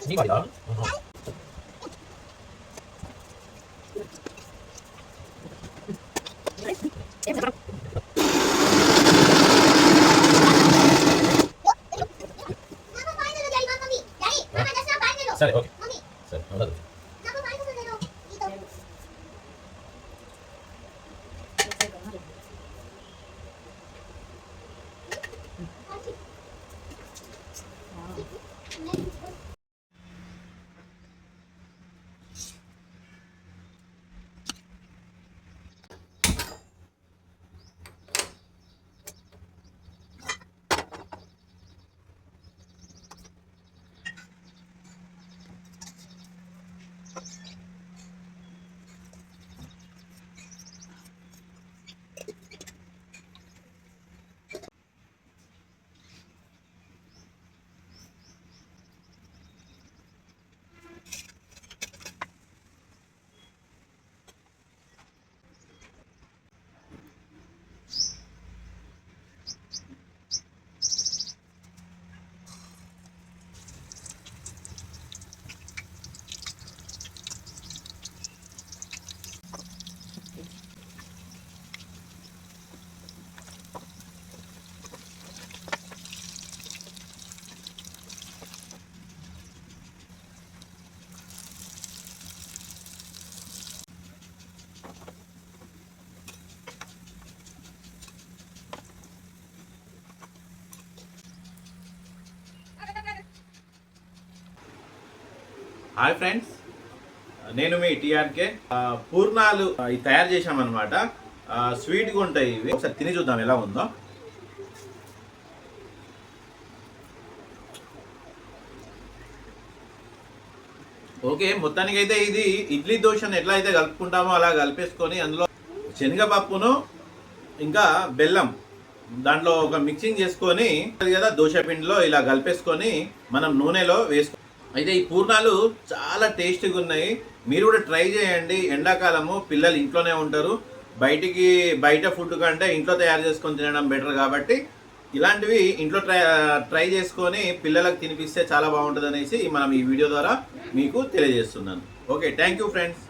Ini mari dah. Sale, oke. Sale, nomor 1. Hi friends, నేను మీ TRK. పూర్ణాలు ఇవి తయారు చేశామన్నమాట. స్వీట్గా ఉంటాయి ఇవి. ఒకసారి తిని చూద్దాం ఎలా ఉందో. ఓకే, మొత్తానికి అయితే ఇది ఇడ్లీ దోశను ఎట్లా అయితే కలుపుకుంటామో అలా కలిపేసుకొని అందులో శనగపప్పును ఇంకా బెల్లం దాంట్లో ఒక మిక్సింగ్ చేసుకొని కదా దోశ పిండిలో ఇలా కలిపేసుకొని మనం నూనెలో వేసుకో. అయితే ఈ పూర్ణాలు చాలా టేస్టీగా ఉన్నాయి. మీరు కూడా ట్రై చేయండి. ఎండాకాలము పిల్లలు ఇంట్లోనే ఉంటారు. బయట ఫుడ్ కంటే ఇంట్లో తయారు చేసుకొని తినడం బెటర్ కాబట్టి ఇలాంటివి ఇంట్లో ట్రై చేసుకొని పిల్లలకు తినిపిస్తే చాలా బాగుంటుంది అనేసి మనం ఈ వీడియో ద్వారా మీకు తెలియజేస్తున్నాను. Okay, thank you friends.